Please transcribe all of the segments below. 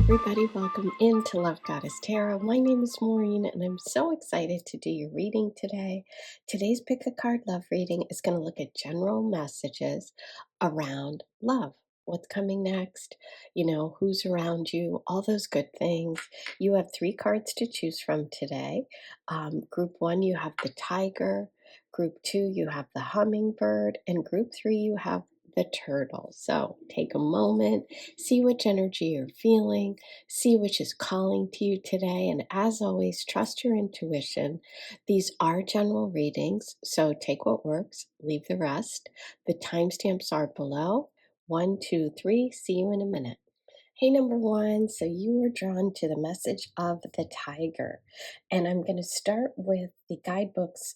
everybody, welcome into Love Goddess Tarot. My name is Maureen and I'm so excited to do your reading today. Today's Pick a Card Love reading is going to look at general messages around love. What's coming next, who's around you, all those good things. You have 3 cards to choose from today. Group 1, you have the tiger. Group 2, you have the hummingbird. And group 3, you have the turtle. So take a moment, see which energy you're feeling, see which is calling to you today. And as always, trust your intuition. These are general readings, so take what works, leave the rest. The timestamps are below. 1, 2, 3. See you in a minute. Hey, number 1. So you were drawn to the message of the tiger. And I'm going to start with the guidebook's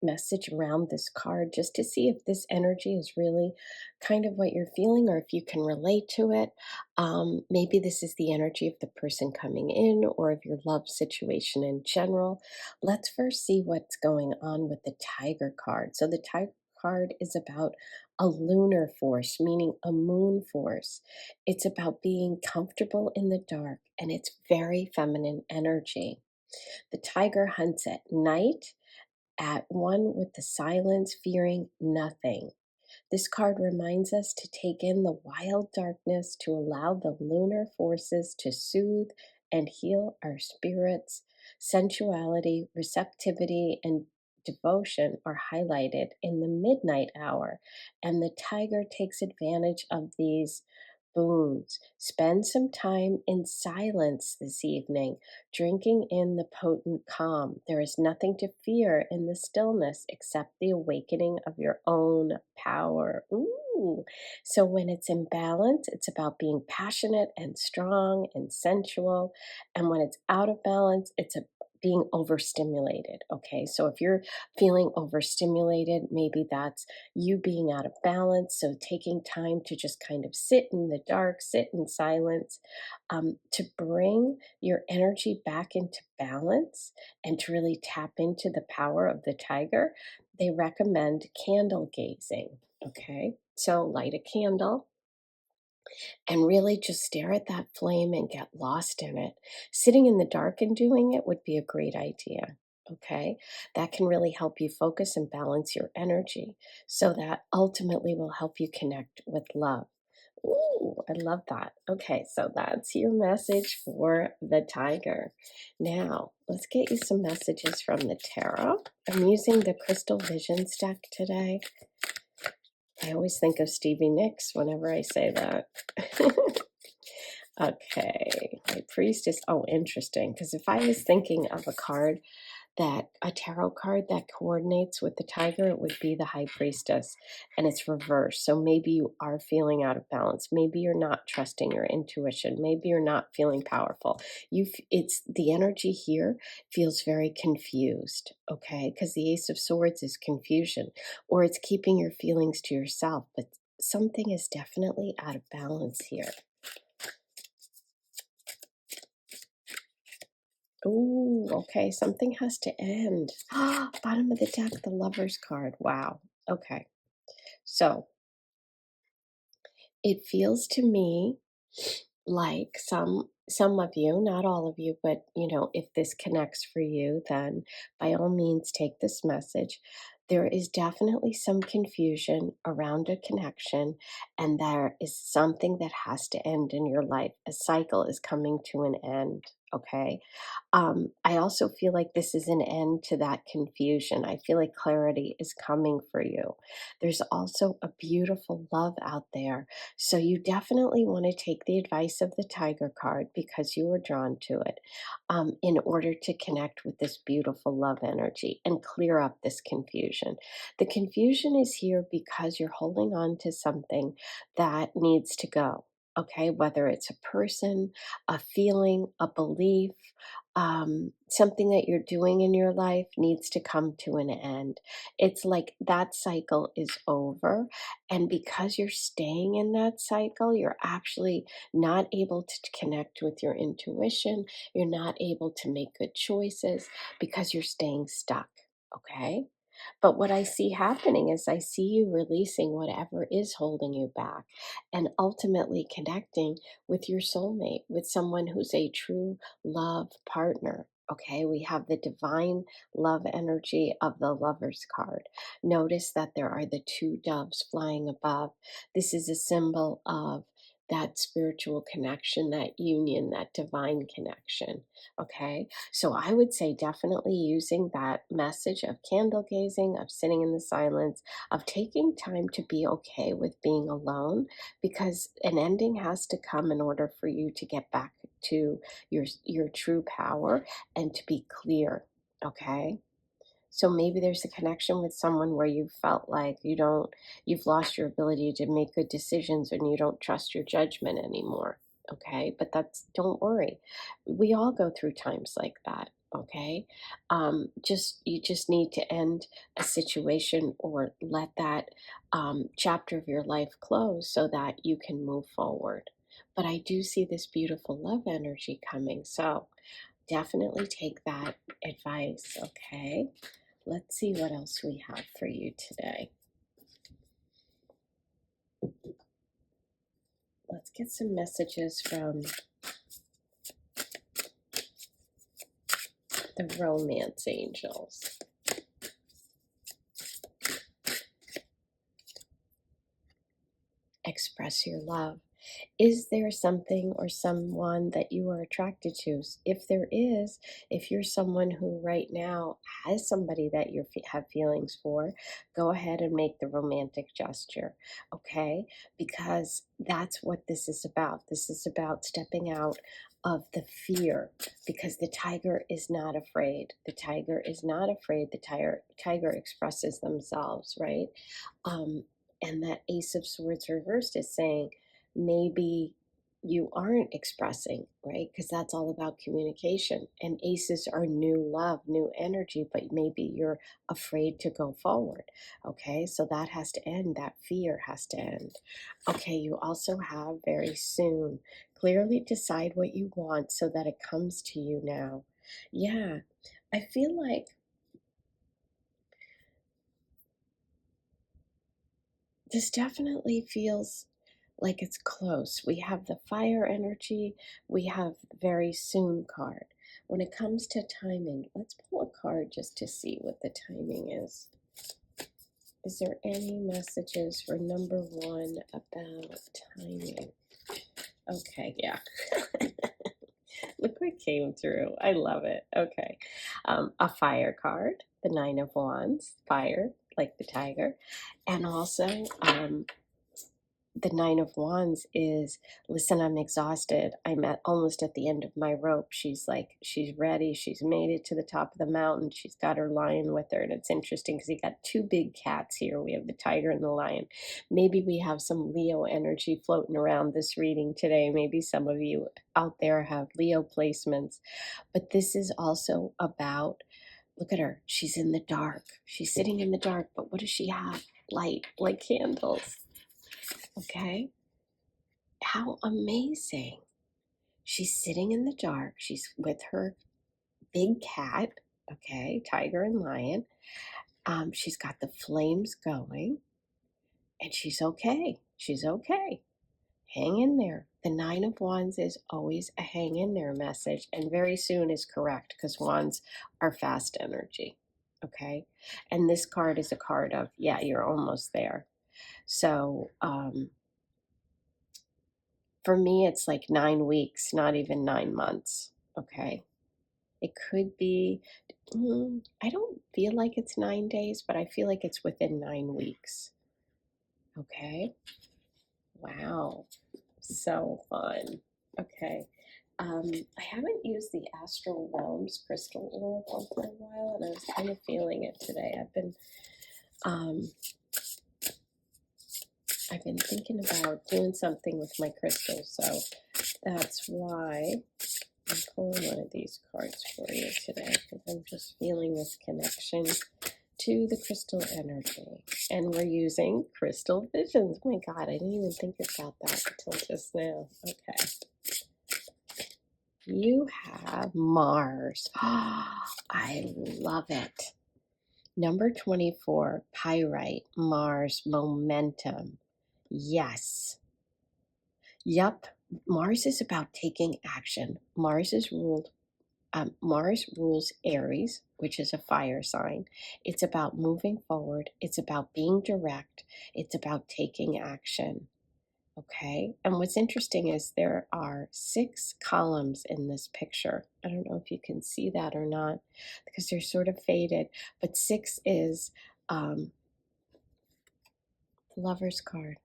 message around this card just to see if this energy is really kind of what you're feeling or if you can relate to it. Maybe this is the energy of the person coming in or of your love situation in general. Let's first see what's going on with the tiger card. So the tiger card is about a lunar force, meaning a moon force. It's about being comfortable in the dark, and it's very feminine energy. The tiger hunts at night, at one with the silence, fearing nothing. This card reminds us to take in the wild darkness, to allow the lunar forces to soothe and heal our spirits. Sensuality, receptivity, and devotion are highlighted in the midnight hour, and the tiger takes advantage of these boons. Spend some time in silence this evening, drinking in the potent calm. There is nothing to fear in the stillness except the awakening of your own power. Ooh. So when it's in balance, it's about being passionate and strong and sensual. And when it's out of balance, it's being overstimulated. Okay, so if you're feeling overstimulated, maybe that's you being out of balance. So taking time to just kind of sit in the dark, sit in silence, to bring your energy back into balance and to really tap into the power of the tiger, they recommend candle gazing. Okay, so light a candle and really just stare at that flame and get lost in it. Sitting in the dark and doing it would be a great idea. Okay, that can really help you focus and balance your energy, so that ultimately will help you connect with love. Ooh, I love that. Okay, so that's your message for the tiger. Now, let's get you some messages from the tarot. I'm using the Crystal Visions deck today. I always think of Stevie Nicks whenever I say that. Okay, High Priestess. Oh, interesting. Because if I was thinking of a tarot card that coordinates with the tiger, it would be the High Priestess, and it's reversed. So maybe you are feeling out of balance. Maybe you're not trusting your intuition. Maybe you're not feeling powerful. It's the energy here feels very confused. Okay, because the Ace of Swords is confusion, or it's keeping your feelings to yourself. But something is definitely out of balance here. Ooh, okay, something has to end. Bottom of the deck, the Lover's card. Wow. Okay. So it feels to me like some of you, not all of you, but if this connects for you, then by all means take this message. There is definitely some confusion around a connection, and there is something that has to end in your life. A cycle is coming to an end. Okay. I also feel like this is an end to that confusion. I feel like clarity is coming for you. There's also a beautiful love out there. So you definitely want to take the advice of the tiger card, because you were drawn to it, in order to connect with this beautiful love energy and clear up this confusion. The confusion is here because you're holding on to something that needs to go. Okay, whether it's a person, a feeling, a belief, something that you're doing in your life needs to come to an end. It's like that cycle is over. And because you're staying in that cycle, you're actually not able to connect with your intuition. You're not able to make good choices because you're staying stuck. Okay. But what I see happening is I see you releasing whatever is holding you back and ultimately connecting with your soulmate, with someone who's a true love partner. Okay, we have the divine love energy of the Lover's card. Notice that there are the two doves flying above. This is a symbol of that spiritual connection, that union, that divine connection. Okay, so I would say definitely using that message of candle gazing, of sitting in the silence, of taking time to be okay with being alone, because an ending has to come in order for you to get back to your true power and to be clear. Okay, so maybe there's a connection with someone where you felt like you've lost your ability to make good decisions and you don't trust your judgment anymore. Okay, but don't worry. We all go through times like that. Okay, you just need to end a situation or let that chapter of your life close so that you can move forward. But I do see this beautiful love energy coming, so definitely take that advice. Okay. Let's see what else we have for you today. Let's get some messages from the romance angels. Express your love. Is there something or someone that you are attracted to? If there is, if you're someone who right now has somebody that you have feelings for, go ahead and make the romantic gesture, okay? Because that's what this is about. This is about stepping out of the fear, because the tiger is not afraid. The tiger is not afraid. The tiger expresses themselves, right? Um, and that Ace of Swords reversed is saying, maybe you aren't expressing, right? Because that's all about communication. And aces are new love, new energy, but maybe you're afraid to go forward. Okay, so that has to end. That fear has to end. Okay, you also have very soon. Clearly decide what you want so that it comes to you now. Yeah, I feel like this definitely feels like it's close. We have the fire energy, we have the very soon card. When it comes to timing, let's pull a card just to see what the timing is. Is there any messages for number one about timing? Okay, yeah. Look what came through. I love it. Okay. A fire card, the Nine of Wands, fire, like the tiger. And also, the Nine of Wands is, listen, I'm exhausted. Almost at the end of my rope. She's like, she's ready. She's made it to the top of the mountain. She's got her lion with her. And it's interesting because you got two big cats here. We have the tiger and the lion. Maybe we have some Leo energy floating around this reading today. Maybe some of you out there have Leo placements. But this is also about, look at her. She's in the dark. She's sitting in the dark. But what does she have? Light, like candles. Okay, how amazing. She's sitting in the dark. She's with her big cat, okay, tiger and lion. She's got the flames going, and she's okay. She's okay. Hang in there. The Nine of Wands is always a hang in there message, and very soon is correct because wands are fast energy, okay? And this card is a card of, yeah, you're almost there. So, for me, it's like 9 weeks, not even 9 months. Okay. It could be, I don't feel like it's 9 days, but I feel like it's within 9 weeks. Okay. Wow. So fun. Okay. I haven't used the Astral Realms Crystal Oracle for a while, and I was kind of feeling it today. I've been thinking about doing something with my crystals, so that's why I'm pulling one of these cards for you today, because I'm just feeling this connection to the crystal energy. And we're using crystal visions. Oh my God, I didn't even think about that until just now. Okay. You have Mars. I love it. Number 24, pyrite, Mars, momentum. Yes. Yup. Mars is about taking action. Mars rules Aries, which is a fire sign. It's about moving forward. It's about being direct. It's about taking action. Okay. And what's interesting is there are 6 columns in this picture. I don't know if you can see that or not because they're sort of faded, but 6 is the Lover's card.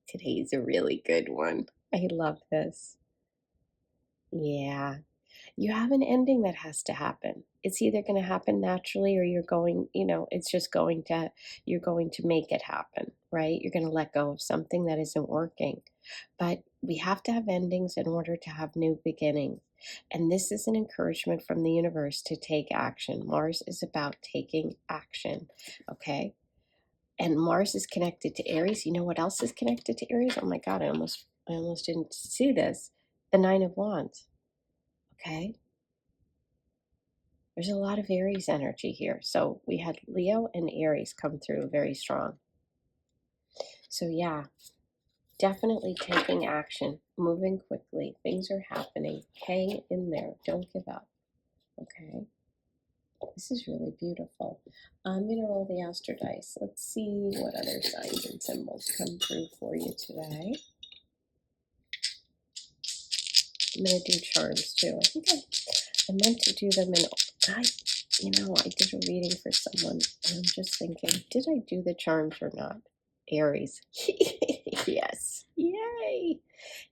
Today's a really good one. I love this. Yeah. You have an ending that has to happen. It's either going to happen naturally or you're going to make it happen, right? You're going to let go of something that isn't working. But we have to have endings in order to have new beginnings. And this is an encouragement from the universe to take action. Mars is about taking action, okay? And Mars is connected to Aries. You know what else is connected to Aries? Oh my God, I almost didn't see this. The Nine of Wands, okay? There's a lot of Aries energy here. So we had Leo and Aries come through very strong. So yeah, definitely taking action, moving quickly. Things are happening. Hang in there. Don't give up. Okay. This is really beautiful. I'm going to roll the Astro Dice. Let's see what other signs and symbols come through for you today. I'm going to do charms too. I think I meant to do them I did a reading for someone and I'm just thinking, did I do the charms or not? Aries. Yes. Yay.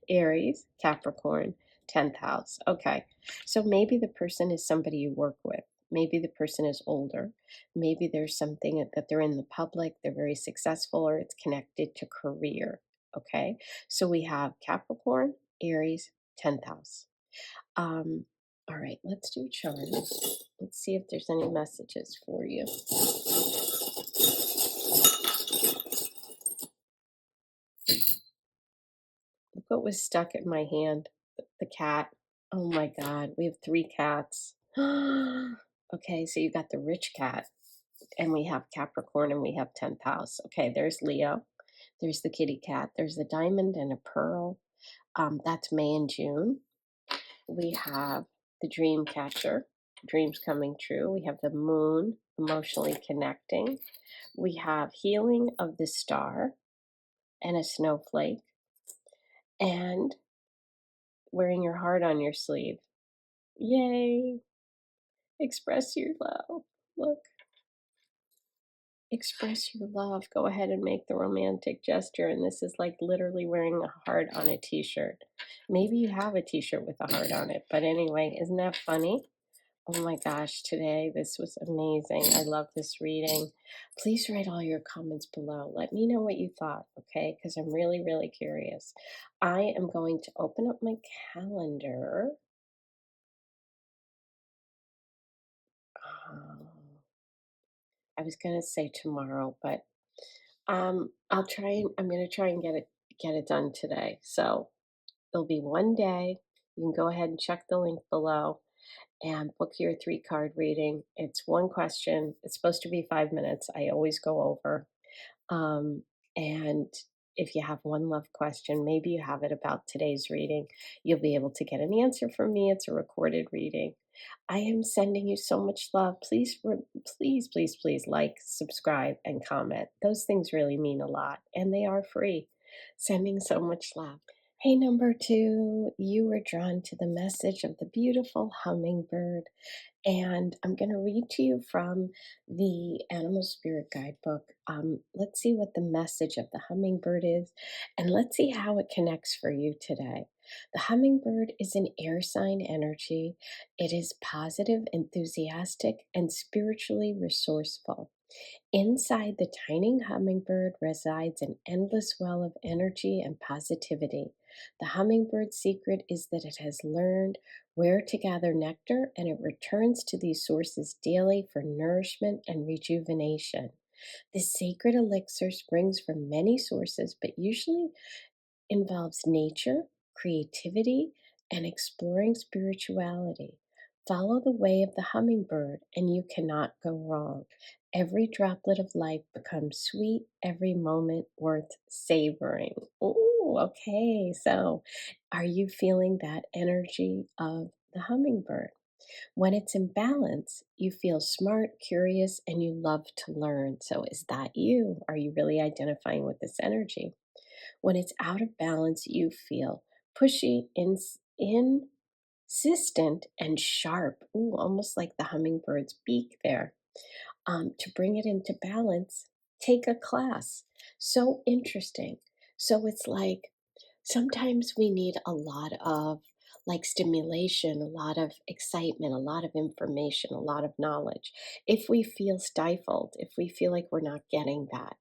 Aries, Capricorn, 10th house. Okay. So maybe the person is somebody you work with. Maybe the person is older. Maybe there's something that they're in the public, they're very successful, or it's connected to career. Okay. So we have Capricorn, Aries, 10th house. All right, let's do charms. Let's see if there's any messages for you. Look what was stuck in my hand. The cat. Oh my God, we have 3 cats. Okay, so you got the rich cat, and we have Capricorn, and we have 10th house. Okay, there's Leo. There's the kitty cat. There's a diamond and a pearl. That's May and June. We have the dream catcher, dreams coming true. We have the moon, emotionally connecting. We have healing of the star and a snowflake and wearing your heart on your sleeve. Yay! Express your love. Look. Express your love. Go ahead and make the romantic gesture. And this is like literally wearing a heart on a t-shirt. Maybe you have a t-shirt with a heart on it. But anyway, isn't that funny? Oh my gosh, today this was amazing. I love this reading. Please write all your comments below. Let me know what you thought, okay? Because I'm really, really curious. I am going to open up my calendar. Um, I was going to say tomorrow, but I'm going to try and get it done today. So it'll be one day. You can go ahead and check the link below and book your 3-card reading. It's one question. It's supposed to be 5 minutes. I always go over. Um, and if you have one love question, maybe you have it about today's reading, you'll be able to get an answer from me. It's a recorded reading. I am sending you so much love. Please like, subscribe, and comment. Those things really mean a lot, and they are free. Sending so much love. Hey, number 2, you were drawn to the message of the beautiful hummingbird. And I'm going to read to you from the Animal Spirit Guidebook. Let's see what the message of the hummingbird is, and let's see how it connects for you today. The hummingbird is an air sign energy. It is positive, enthusiastic, and spiritually resourceful. Inside the tiny hummingbird resides an endless well of energy and positivity. The hummingbird's secret is that it has learned where to gather nectar, and it returns to these sources daily for nourishment and rejuvenation. This sacred elixir springs from many sources, but usually involves nature, creativity, and exploring spirituality. Follow the way of the hummingbird, and you cannot go wrong. Every droplet of life becomes sweet, every moment worth savoring. Ooh, okay. So, are you feeling that energy of the hummingbird? When it's in balance, you feel smart, curious, and you love to learn. So, is that you? Are you really identifying with this energy? When it's out of balance, you feel pushy, insistent, and sharp. Ooh, almost like the hummingbird's beak there. To bring it into balance, take a class. So interesting. So it's like sometimes we need a lot of like stimulation, a lot of excitement, a lot of information, a lot of knowledge. If we feel stifled, if we feel like we're not getting that,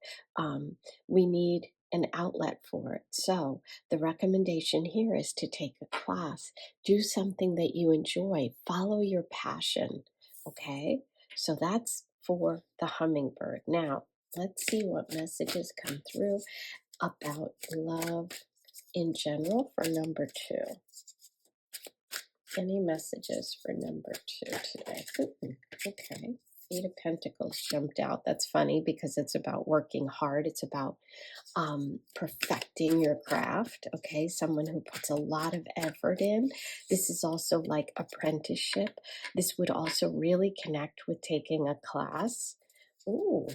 we need an outlet for it. So the recommendation here is to take a class, do something that you enjoy, follow your passion. Okay, so that's for the hummingbird. Now, let's see what messages come through about love in general for number 2. Any messages for number 2 today? Okay. 8 of Pentacles jumped out. That's funny because it's about working hard. It's about perfecting your craft. Okay. Someone who puts a lot of effort in. This is also like apprenticeship. This would also really connect with taking a class. Ooh,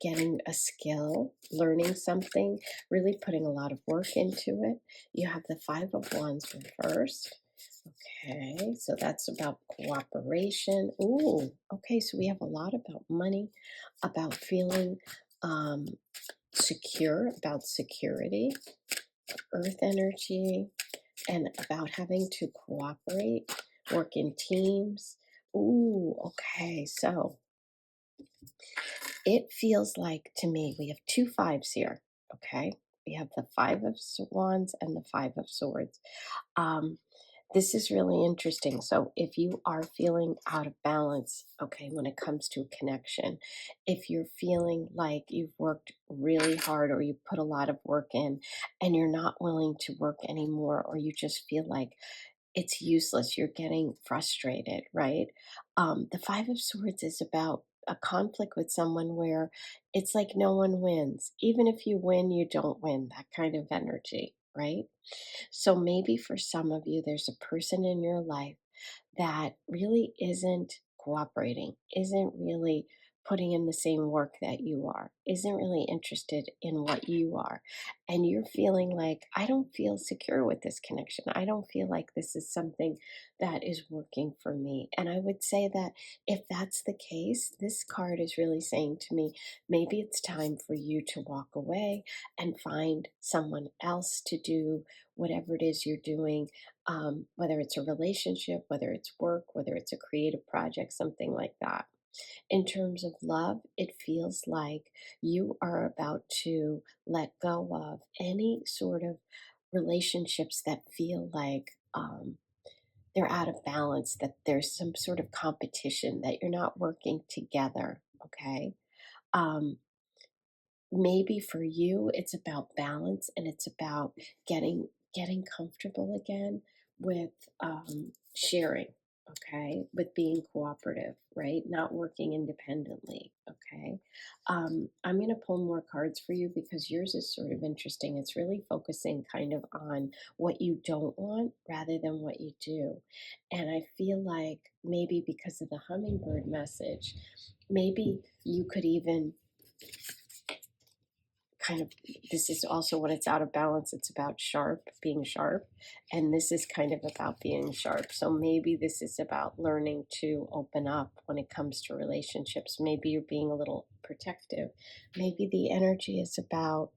getting a skill, learning something, really putting a lot of work into it. You have the 5 of Wands reversed. Okay, so that's about cooperation. Ooh, okay, so we have a lot about money, about feeling um, secure, about security, earth energy, and about having to cooperate, work in teams. Ooh, okay, so it feels like to me we have 2 fives here. Okay, we have the 5 of Wands and the 5 of Swords. Um, this is really interesting. So, if you are feeling out of balance, okay, when it comes to a connection, if you're feeling like you've worked really hard or you put a lot of work in and you're not willing to work anymore, or you just feel like it's useless, you're getting frustrated, right? The 5 of Swords is about a conflict with someone where it's like no one wins. Even if you win, you don't win, that kind of energy, right? So maybe for some of you, there's a person in your life that really isn't cooperating, isn't really putting in the same work that you are, isn't really interested in what you are. And you're feeling like, I don't feel secure with this connection. I don't feel like this is something that is working for me. And I would say that if that's the case, this card is really saying to me, maybe it's time for you to walk away and find someone else to do whatever it is you're doing, whether it's a relationship, whether it's work, whether it's a creative project, something like that. In terms of love, it feels like you are about to let go of any sort of relationships that feel like they're out of balance, that there's some sort of competition, that you're not working together. Okay. Um, Maybe for you it's about balance, and it's about getting comfortable again with sharing, okay, with being cooperative, right, not working independently. Okay, I'm going to pull more cards for you because yours is sort of interesting. It's really focusing kind of on what you don't want rather than what you do. And I feel like maybe because of the hummingbird message, maybe you could even kind of, this is also when it's out of balance, it's about being sharp, and this is kind of about being sharp. So maybe this is about learning to open up when it comes to relationships. Maybe you're being a little protective. Maybe the energy is about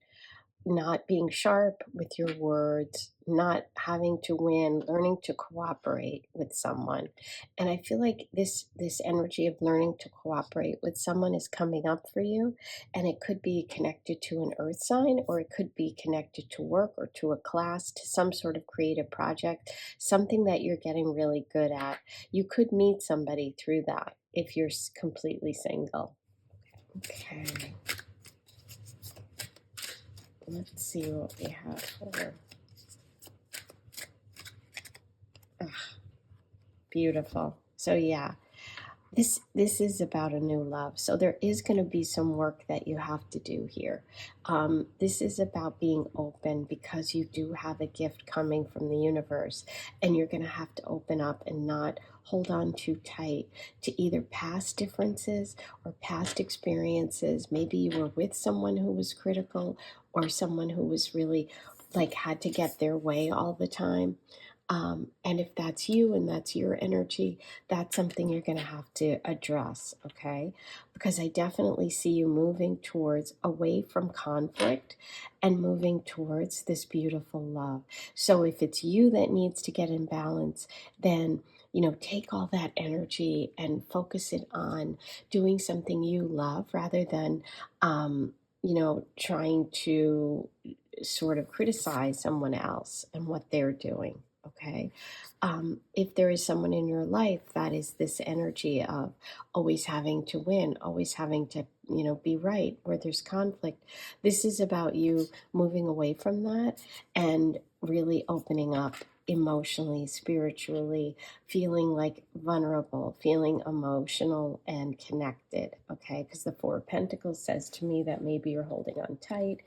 not being sharp with your words, not having to win, learning to cooperate with someone. And I feel like this energy of learning to cooperate with someone is coming up for you, and it could be connected to an earth sign, or it could be connected to work or to a class, to some sort of creative project, something that you're getting really good at. You could meet somebody through that if you're completely single. Okay. Let's see what we have for. Ugh, beautiful. So yeah, this is about a new love. So there is going to be some work that you have to do here. This is about being open because you do have a gift coming from the universe, and you're going to have to open up and not hold on too tight to either past differences or past experiences. Maybe you were with someone who was critical, or someone who was really like had to get their way all the time. And if that's you and that's your energy, that's something you're going to have to address, okay? Because I definitely see you moving towards away from conflict and moving towards this beautiful love. So if it's you that needs to get in balance, then take all that energy and focus it on doing something you love rather than trying to sort of criticize someone else and what they're doing. Okay. If there is someone in your life that is this energy of always having to win, always having to, be right, where there's conflict, this is about you moving away from that and really opening up emotionally, spiritually, feeling like vulnerable, feeling emotional and connected. Okay. Because the Four of Pentacles says to me that maybe you're holding on tight,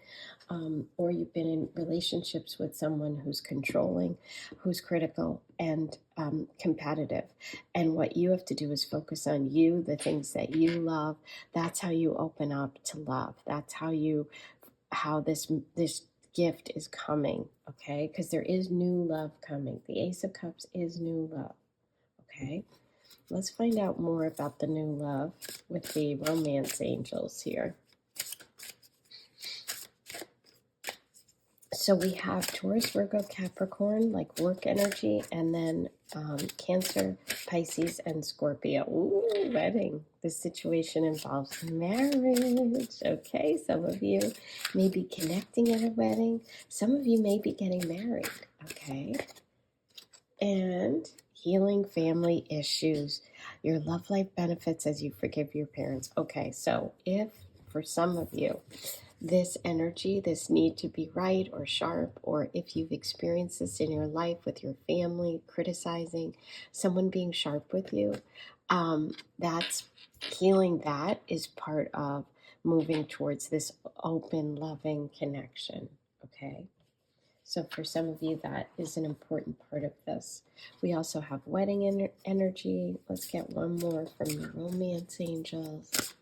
or you've been in relationships with someone who's controlling, who's critical and competitive. And what you have to do is focus on you, the things that you love. That's how you open up to love. That's how this gift is coming, okay? Because there is new love coming. The Ace of Cups is new love, okay? Let's find out more about the new love with the romance angels here. So we have Taurus, Virgo, Capricorn, like work energy, and then Cancer, Pisces, and Scorpio. Ooh, wedding. This situation involves marriage. Okay, some of you may be connecting at a wedding. Some of you may be getting married. Okay. And healing family issues. Your love life benefits as you forgive your parents. Okay, so if for some of you, this energy, this need to be right or sharp, or if you've experienced this in your life with your family, criticizing, someone being sharp with you, that's healing. That is part of moving towards this open, loving connection, okay? So for some of you, that is an important part of this. We also have wedding energy. Let's get one more from the romance angels.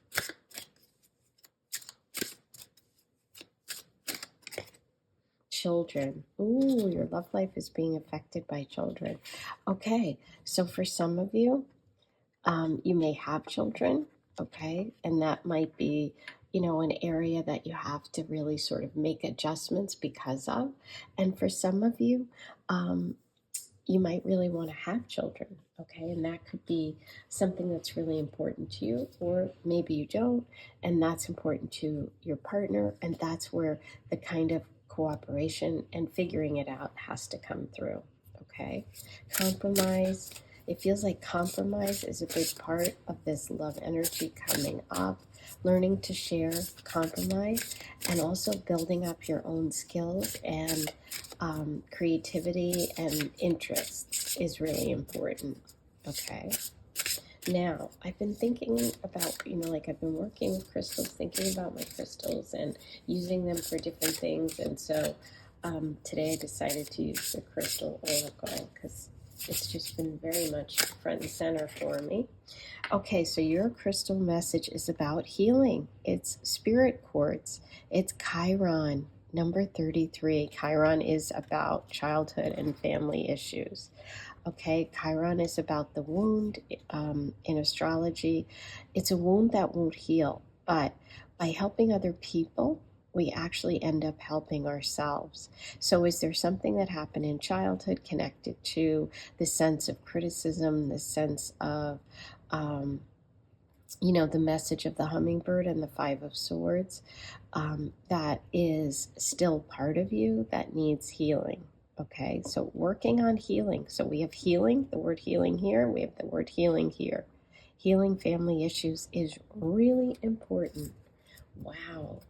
Children. Ooh, your love life is being affected by children. Okay, so for some of you, you may have children, okay, and that might be, an area that you have to really sort of make adjustments because of. And for some of you, you might really want to have children, okay, and that could be something that's really important to you, or maybe you don't, and that's important to your partner, and that's where the kind of cooperation and figuring it out has to come through, okay? Compromise. It feels like compromise is a big part of this love energy coming up. Learning to share, compromise, and also building up your own skills and creativity and interests is really important, okay? Now, I've been thinking about, I've been working with crystals, thinking about my crystals and using them for different things. And so today I decided to use the crystal oracle because it's just been very much front and center for me. Okay, so your crystal message is about healing. It's spirit quartz. It's Chiron, number 33. Chiron is about childhood and family issues. Okay, Chiron is about the wound. In astrology, it's a wound that won't heal, but by helping other people, we actually end up helping ourselves. So is there something that happened in childhood connected to the sense of criticism, the sense of, the message of the hummingbird and the Five of Swords, that is still part of you that needs healing? Okay, so working on healing. So we have healing, the word healing here. We have the word healing here. Healing family issues is really important. Wow.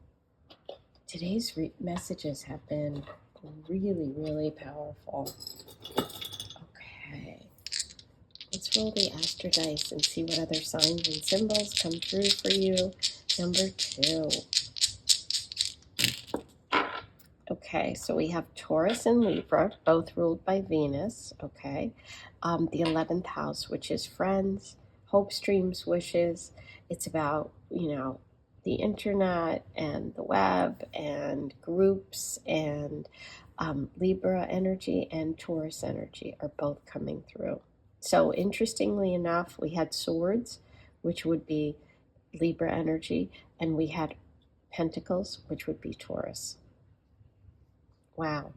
Today's messages have been really, really powerful. Okay. Let's roll the Astro Dice and see what other signs and symbols come through for you. Number 2. Okay, so we have Taurus and Libra, both ruled by Venus. Okay, the 11th house, which is friends, hopes, dreams, wishes. It's about, the internet and the web and groups, and Libra energy and Taurus energy are both coming through. So interestingly enough, we had swords, which would be Libra energy, and we had pentacles, which would be Taurus. Wow.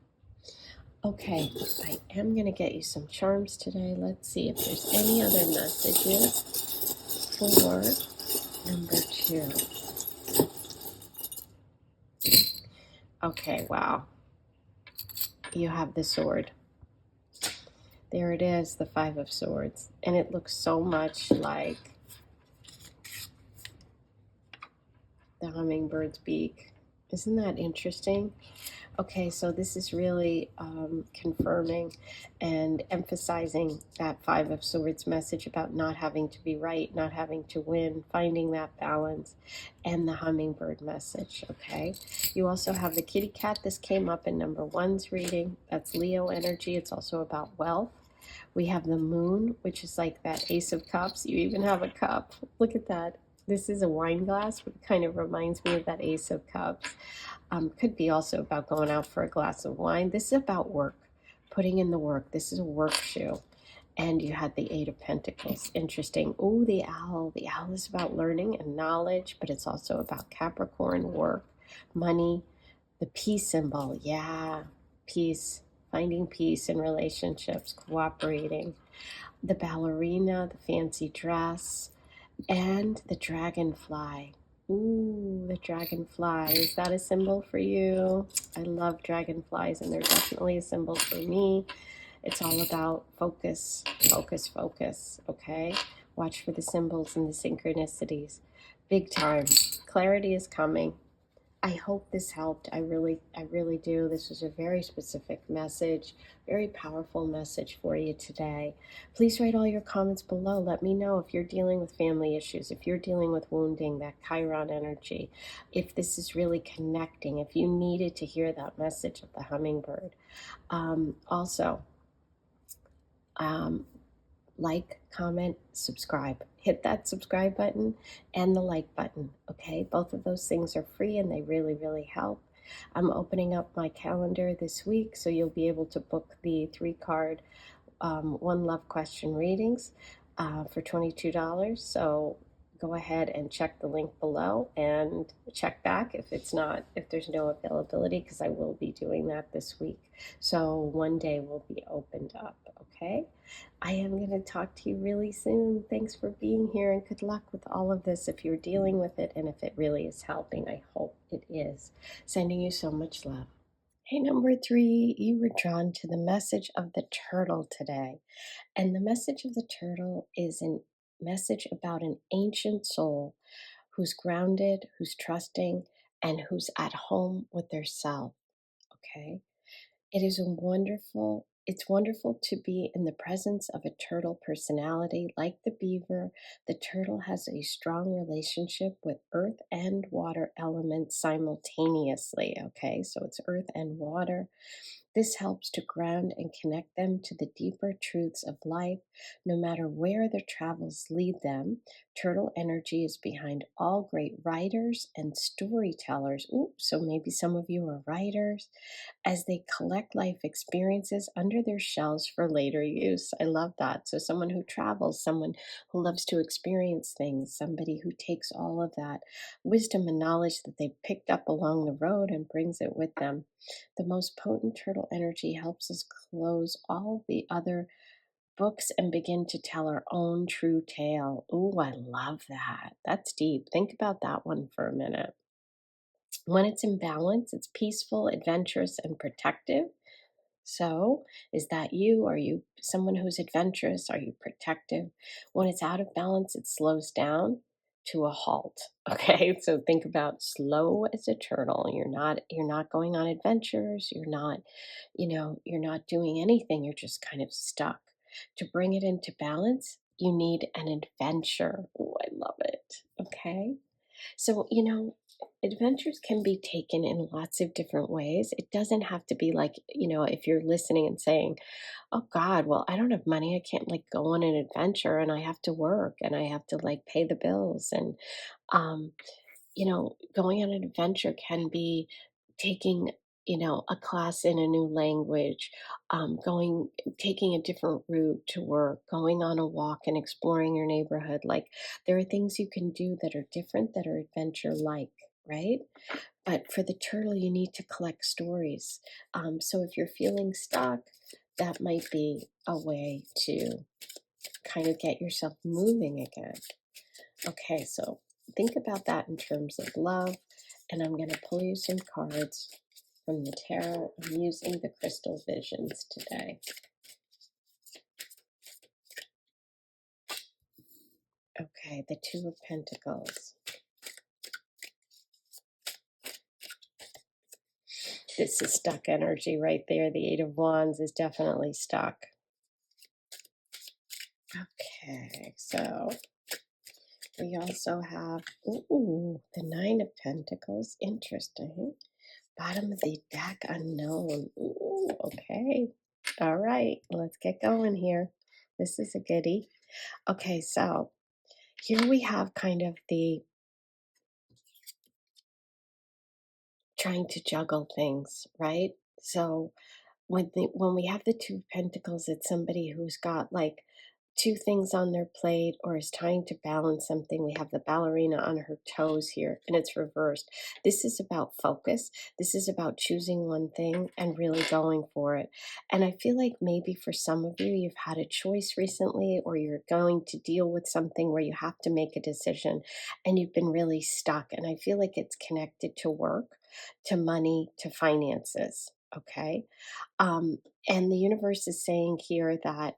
Okay, I am going to get you some charms today. Let's see if there's any other messages for number 2. Okay, wow. You have the sword. There it is, the 5 of Swords. And it looks so much like the hummingbird's beak. Isn't that interesting? Okay, so this is really confirming and emphasizing that 5 of Swords message about not having to be right, not having to win, finding that balance, and the hummingbird message, okay? You also have the kitty cat. This came up in number 1's reading. That's Leo energy. It's also about wealth. We have the moon, which is like that Ace of Cups. You even have a cup. Look at that. This is a wine glass, but it kind of reminds me of that Ace of Cups. Could be also about going out for a glass of wine. This is about work, putting in the work. This is a work shoe. And you had the 8 of Pentacles. Interesting. Oh, the owl. The owl is about learning and knowledge, but it's also about Capricorn, work, money, the peace symbol. Yeah, peace, finding peace in relationships, cooperating. The ballerina, the fancy dress, and the dragonfly. Ooh, the dragonfly. Is that a symbol for you? I love dragonflies, and they're definitely a symbol for me. It's all about focus, focus, focus, okay? Watch for the symbols and the synchronicities. Big time. Clarity is coming. I hope this helped. I really do. This was a very specific message, very powerful message for you today. Please write all your comments below. Let me know if you're dealing with family issues, if you're dealing with wounding, that Chiron energy, if this is really connecting, if you needed to hear that message of the hummingbird. Also, like, comment, subscribe. Hit that subscribe button and the like button, okay? Both of those things are free and they really, really help. I'm opening up my calendar this week, so you'll be able to book the 3-card One Love Question readings for $22. So go ahead and check the link below and check back if there's no availability, because I will be doing that this week. So one day will be opened up, okay? I am going to talk to you really soon. Thanks for being here, and good luck with all of this if you're dealing with it and if it really is helping. I hope it is. Sending you so much love. Hey, number 3, you were drawn to the message of the turtle today. And the message of the turtle is a message about an ancient soul who's grounded, who's trusting, and who's at home with their self. Okay? It's wonderful to be in the presence of a turtle personality. Like the beaver, the turtle has a strong relationship with earth and water elements simultaneously. Okay, so it's earth and water. This helps to ground and connect them to the deeper truths of life, no matter where their travels lead them. Turtle energy is behind all great writers and storytellers. Ooh, so maybe some of you are writers, as they collect life experiences under their shells for later use. I love that. So someone who travels, someone who loves to experience things, somebody who takes all of that wisdom and knowledge that they picked up along the road and brings it with them. The most potent turtle energy helps us close all the other books and begin to tell our own true tale. Ooh, I love that. That's deep. Think about that one for a minute. When it's in balance, it's peaceful, adventurous, and protective. So, is that you? Are you someone who's adventurous? Are you protective? When it's out of balance, it slows down to a halt. Okay? So think about slow as a turtle. You're not going on adventures. You're not doing anything. You're just kind of stuck. To bring it into balance, you need an adventure. Oh, I love it. Okay. So, adventures can be taken in lots of different ways. It doesn't have to be like, if you're listening and saying, oh God, well, I don't have money. I can't like go on an adventure and I have to work and I have to like pay the bills. And, um, going on an adventure can be taking, a class in a new language, taking a different route to work, going on a walk and exploring your neighborhood. Like there are things you can do that are different, that are adventure like, right? But for the turtle, you need to collect stories. So if you're feeling stuck, that might be a way to kind of get yourself moving again. Okay, so think about that in terms of love. And I'm going to pull you some cards from the tarot. I'm using the crystal visions today. Okay, the Two of Pentacles. This is stuck energy right there. The Eight of Wands is definitely stuck. Okay, so we also have, ooh, the Nine of Pentacles. Interesting. Bottom of the deck, unknown. Ooh, okay. All right, let's get going here. This is a goodie. Okay, so here we have kind of the trying to juggle things, right? So when we have the Two of Pentacles, it's somebody who's got like two things on their plate or is trying to balance something. We have the ballerina on her toes here, and it's reversed. This is about focus. This is about choosing one thing and really going for it. And I feel like maybe for some of you, you've had a choice recently, or you're going to deal with something where you have to make a decision and you've been really stuck. And I feel like it's connected to work, to money, to finances. Okay. Um, and the universe is saying here that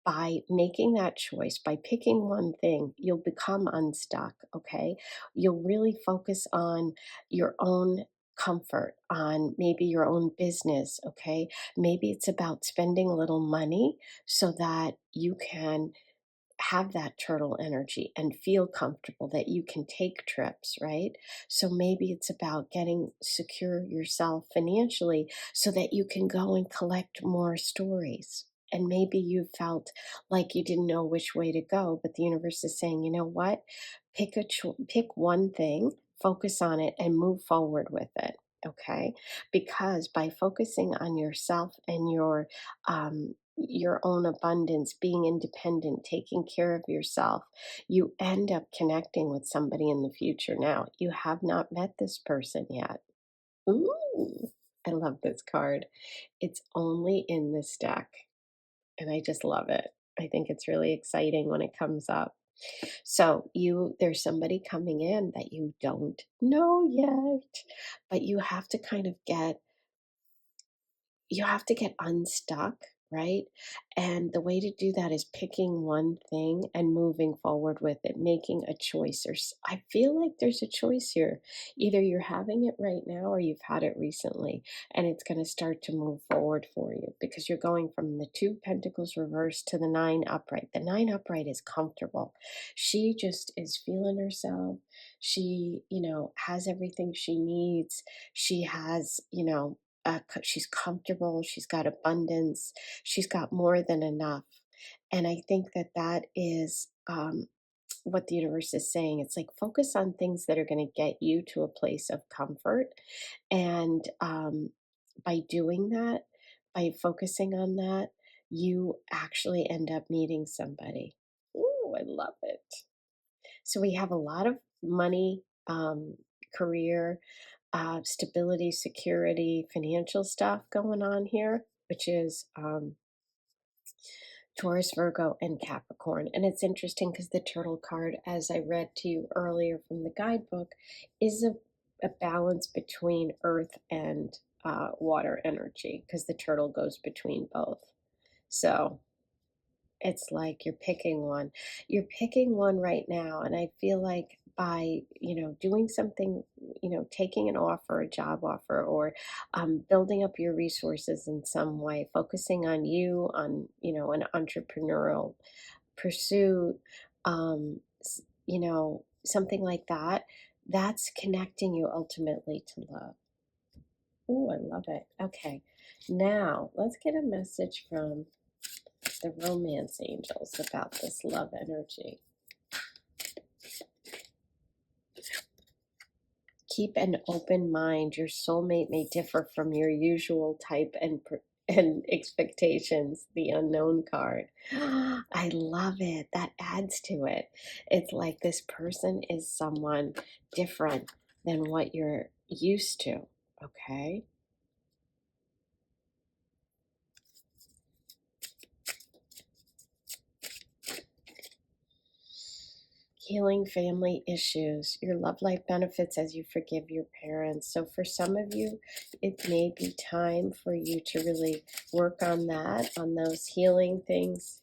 by making that choice, by picking one thing, you'll become unstuck. Okay. You'll really focus on your own comfort, on maybe your own business. Okay. Maybe it's about spending a little money so that you can have that turtle energy and feel comfortable that you can take trips, right? So maybe it's about getting secure yourself financially so that you can go and collect more stories. And maybe you felt like you didn't know which way to go, but the universe is saying, you know what? Pick one thing, focus on it, and move forward with it. Okay, because by focusing on yourself and your own abundance, being independent, taking care of yourself, you end up connecting with somebody in the future. Now, you have not met this person yet. Ooh, I love this card. It's only in this deck, and I just love it. I think it's really exciting when it comes up. So there's somebody coming in that you don't know yet, but you have to get unstuck, right? And the way to do that is picking one thing and moving forward with it, making a choice. I feel like there's a choice here. Either you're having it right now or you've had it recently, and it's going to start to move forward for you because you're going from the Two Pentacles reversed to the Nine upright. The Nine upright is comfortable. She just is feeling herself. She, has everything she needs. She has, she's comfortable, she's got abundance, she's got more than enough. And I think that that is what the universe is saying. It's like focus on things that are going to get you to a place of comfort. And by doing that, by focusing on that, you actually end up meeting somebody. Ooh, I love it. So we have a lot of money, career, stability, security, financial stuff going on here, which is Taurus, Virgo, and Capricorn. And it's interesting because the turtle card, as I read to you earlier from the guidebook, is a balance between earth and water energy because the turtle goes between both. So it's like you're picking one. You're picking one right now. And I feel like by, doing something, taking an offer, a job offer, or building up your resources in some way, focusing on you, on, an entrepreneurial pursuit, you know, something like that, that's connecting you ultimately to love. Oh, I love it. Okay, now let's get a message from the romance angels about this love energy. Keep an open mind. Your soulmate may differ from your usual type and expectations. The unknown card. I love it. That adds to it. It's like this person is someone different than what you're used to. Okay. Healing family issues. Your love life benefits as you forgive your parents. So for some of you, it may be time for you to really work on that, on those healing things,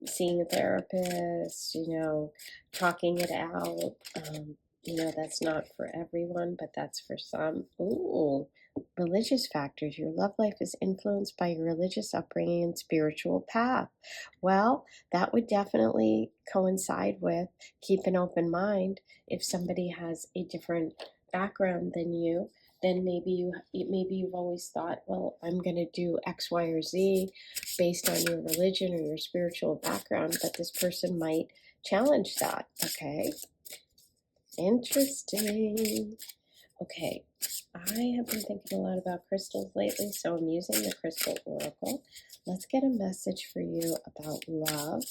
seeing a therapist, talking it out. That's not for everyone, but that's for some. Ooh, religious factors. Your love life is influenced by your religious upbringing and spiritual path. Well, that would definitely coincide with keep an open mind. If somebody has a different background than you, then maybe you've always thought, well, I'm going to do X, Y, or Z based on your religion or your spiritual background, but this person might challenge that. Okay, interesting. Okay, I have been thinking a lot about crystals lately, so I'm using the Crystal Oracle. Let's get a message for you about love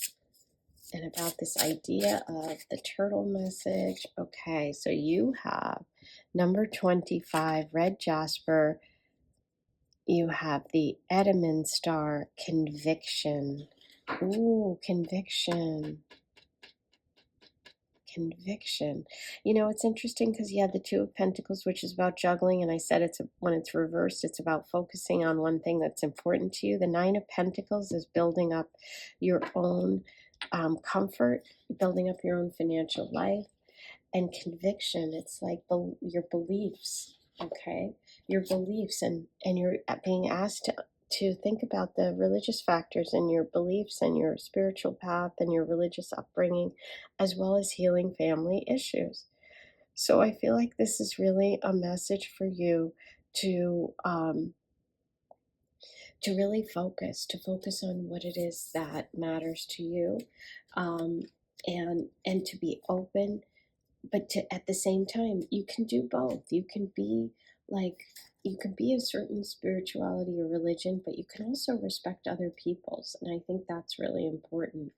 and about this idea of the turtle message. Okay, so you have number 25, red jasper. You have the Edelman star, conviction. Ooh, conviction. Conviction. It's interesting because you had the Two of Pentacles, which is about juggling, and I said when it's reversed, it's about focusing on one thing that's important to you. The Nine of Pentacles is building up your own comfort, building up your own financial life, and conviction. It's like your beliefs, okay? Your beliefs, and you're being asked to think about the religious factors in your beliefs and your spiritual path and your religious upbringing, as well as healing family issues. So I feel like this is really a message for you to really focus, on what it is that matters to you, and to be open, but at the same time, you can do both. You can be a certain spirituality or religion, but you can also respect other people's, and I think that's really important.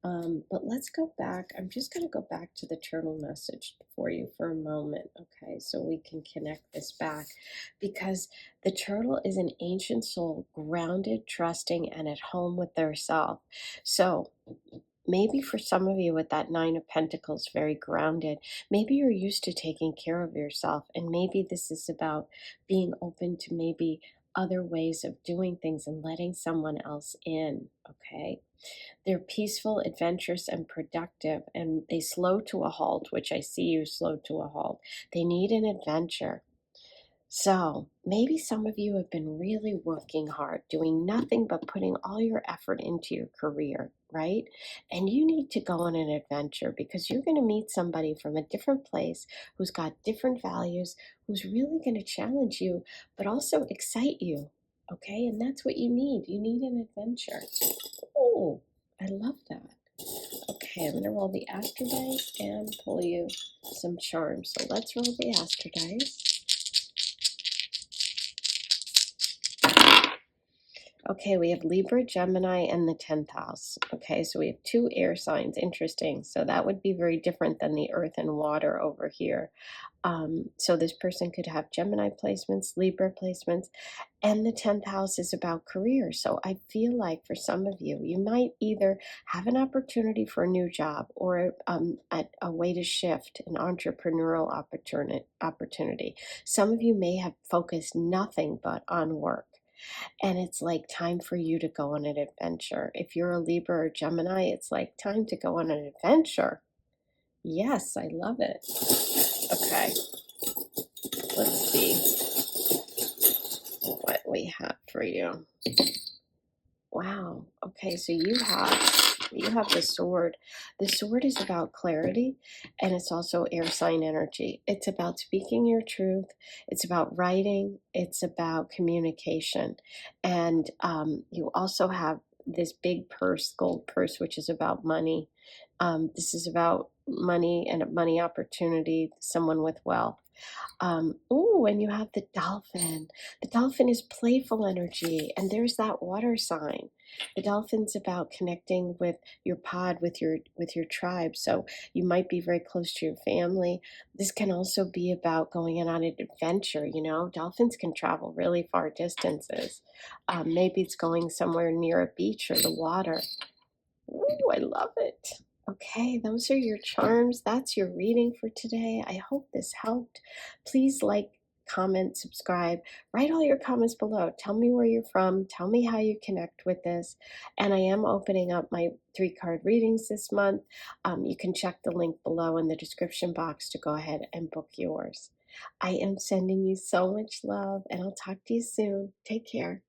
But let's go back. I'm just going to go back to the turtle message for you for a moment, okay, so we can connect this back, because the turtle is an ancient soul, grounded, trusting, and at home with their self. So maybe for some of you with that Nine of Pentacles, very grounded, maybe you're used to taking care of yourself, and maybe this is about being open to maybe other ways of doing things and letting someone else in, okay? They're peaceful, adventurous, and productive, and they slow to a halt, which I see you slow to a halt. They need an adventure. So maybe some of you have been really working hard, doing nothing but putting all your effort into your career, right? And you need to go on an adventure because you're going to meet somebody from a different place who's got different values, who's really going to challenge you, but also excite you, okay? And that's what you need. You need an adventure. Oh, I love that. Okay, I'm going to roll the Aster dice and pull you some charms. So let's roll the Aster dice. Okay, we have Libra, Gemini, and the 10th house. Okay, so we have two air signs. Interesting. So that would be very different than the earth and water over here. So this person could have Gemini placements, Libra placements, and the 10th house is about career. So I feel like for some of you, you might either have an opportunity for a new job or a way to shift, an entrepreneurial opportunity. Some of you may have focused nothing but on work. And it's like time for you to go on an adventure. If you're a Libra or Gemini, it's like time to go on an adventure. Yes, I love it. Okay, let's see what we have for you. Wow, Wow. Okay, so you have the sword. The sword is about clarity, and it's also air sign energy. It's about speaking your truth. It's about writing. It's about communication. And you also have this big purse, gold purse, which is about money. This is about money and a money opportunity, someone with wealth. Oh, and you have the dolphin. The dolphin is playful energy, and there's that water sign. The dolphin's about connecting with your pod, with your tribe. So you might be very close to your family. This can also be about going in on an adventure. Dolphins can travel really far distances. Maybe it's going somewhere near a beach or the water. Ooh, I love it. Okay, those are your charms. That's your reading for today. I hope this helped. Please like, comment, subscribe. Write all your comments below. Tell me where you're from. Tell me how you connect with this. And I am opening up my 3-card readings this month. You can check the link below in the description box to go ahead and book yours. I am sending you so much love, and I'll talk to you soon. Take care.